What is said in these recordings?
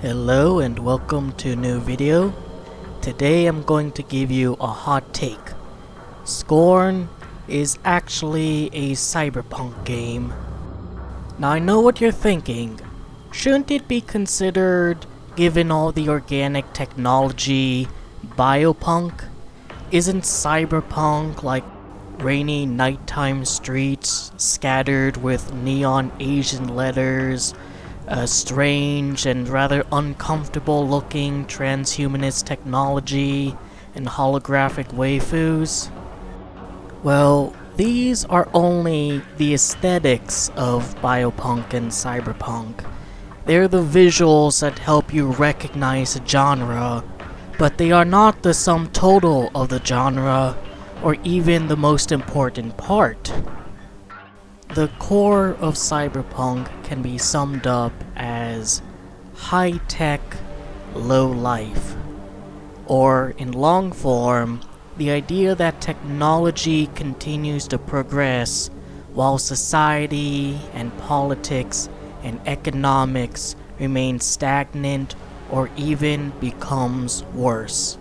Hello and welcome to a new video. Today I'm going to give you a hot take. Scorn is actually a cyberpunk game. Now I know what you're thinking. Shouldn't it be considered, given all the organic technology, biopunk? Isn't cyberpunk like rainy nighttime streets scattered with neon Asian letters, strange and rather uncomfortable looking transhumanist technology, and holographic waifus? Well, these are only the aesthetics of biopunk and cyberpunk. They're the visuals that help you recognize a genre, but they are not the sum total of the genre, or even the most important part. The core of cyberpunk can be summed up as high-tech, low-life. Or, in long form, the idea that technology continues to progress while society and politics and economics remain stagnant or even becomes worse.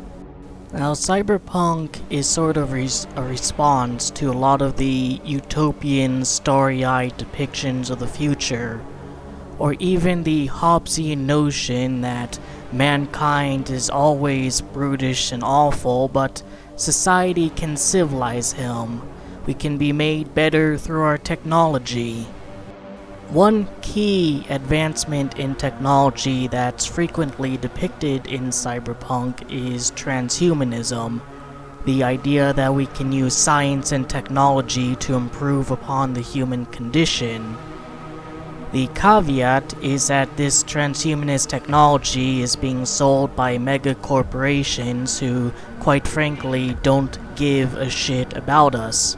Now, cyberpunk is sort of a response to a lot of the utopian, starry-eyed depictions of the future, or even the Hobbesian notion that mankind is always brutish and awful, but society can civilize him. We can be made better through our technology. One key advancement in technology that's frequently depicted in cyberpunk is transhumanism, the idea that we can use science and technology to improve upon the human condition. The caveat is that this transhumanist technology is being sold by mega corporations who, quite frankly, don't give a shit about us.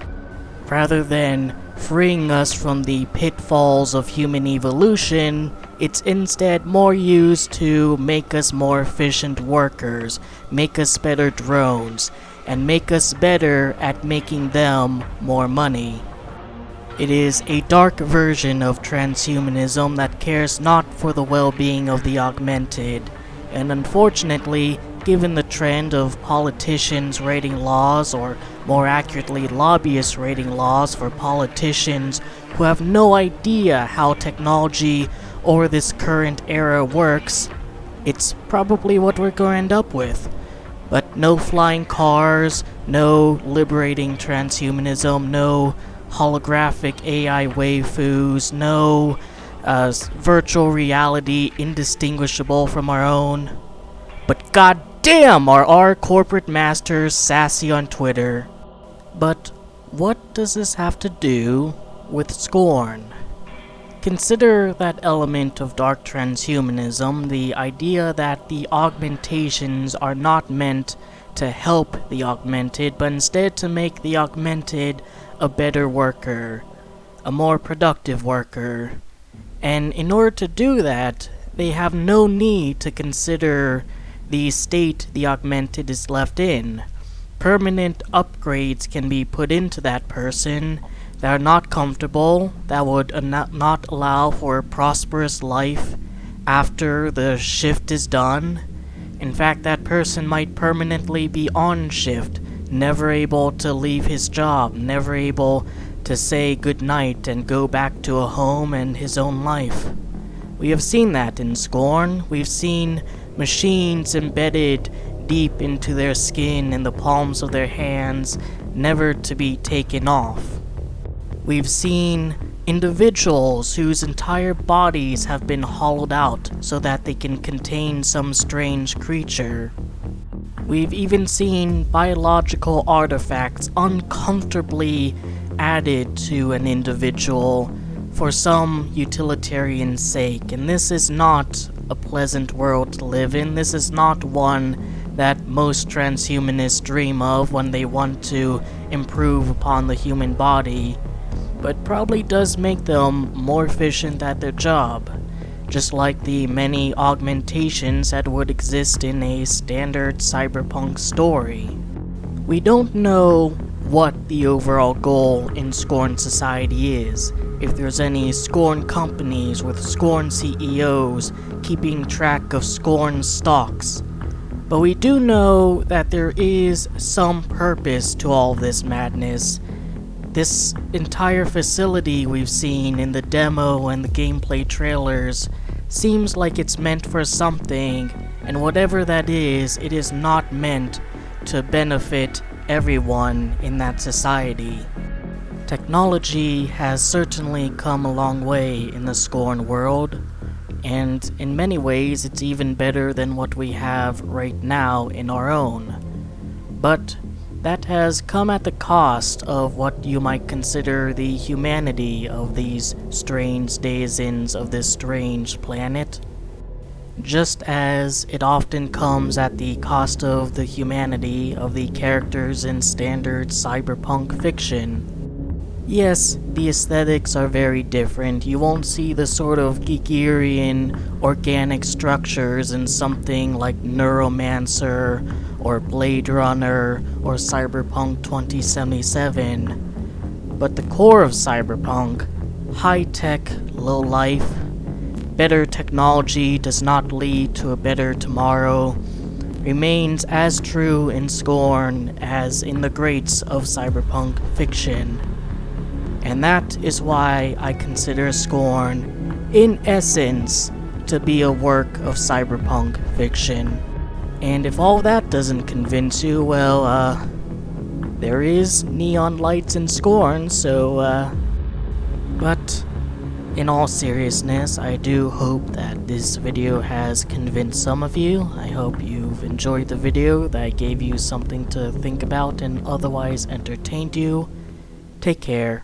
Rather than freeing us from the pitfalls of human evolution, it's instead more used to make us more efficient workers, make us better drones, and make us better at making them more money. It is a dark version of transhumanism that cares not for the well-being of the augmented, and unfortunately, given the trend of politicians writing laws, or more accurately lobbyists writing laws for politicians who have no idea how technology or this current era works, it's probably what we're going to end up with. But no flying cars, no liberating transhumanism, no holographic AI waifus, no virtual reality indistinguishable from our own. But goddamn, are our corporate masters sassy on Twitter. But what does this have to do with Scorn? Consider that element of dark transhumanism, the idea that the augmentations are not meant to help the augmented, but instead to make the augmented a better worker, a more productive worker. And in order to do that, they have no need to consider the state the augmented is left in. Permanent upgrades can be put into that person that are not comfortable, that would not allow for a prosperous life after the shift is done. In fact, that person might permanently be on shift, never able to leave his job, never able to say goodnight and go back to a home and his own life. We have seen that in Scorn. We've seen machines embedded deep into their skin and the palms of their hands, never to be taken off. We've seen individuals whose entire bodies have been hollowed out so that they can contain some strange creature. We've even seen biological artifacts uncomfortably added to an individual for some utilitarian sake, and this is not a pleasant world to live in. This is not one that most transhumanists dream of when they want to improve upon the human body, but probably does make them more efficient at their job, just like the many augmentations that would exist in a standard cyberpunk story. We don't know what the overall goal in Scorn society is, if there's any Scorn companies with Scorn CEOs keeping track of Scorn stocks. But we do know that there is some purpose to all this madness. This entire facility we've seen in the demo and the gameplay trailers seems like it's meant for something, and whatever that is, it is not meant to benefit everyone in that society. Technology has certainly come a long way in the Scorn world, and in many ways it's even better than what we have right now in our own. But that has come at the cost of what you might consider the humanity of these strange denizens of this strange planet. Just as it often comes at the cost of the humanity of the characters in standard cyberpunk fiction. Yes, the aesthetics are very different. You won't see the sort of Geekerian organic structures in something like Neuromancer or Blade Runner or Cyberpunk 2077. But the core of Cyberpunk, high-tech, low-life, better technology does not lead to a better tomorrow, remains as true in Scorn as in the greats of cyberpunk fiction. And that is why I consider Scorn, in essence, to be a work of cyberpunk fiction. And if all that doesn't convince you, well, there is neon lights in Scorn, so, but in all seriousness, I do hope that this video has convinced some of you. I hope you've enjoyed the video, that I gave you something to think about and otherwise entertained you. Take care.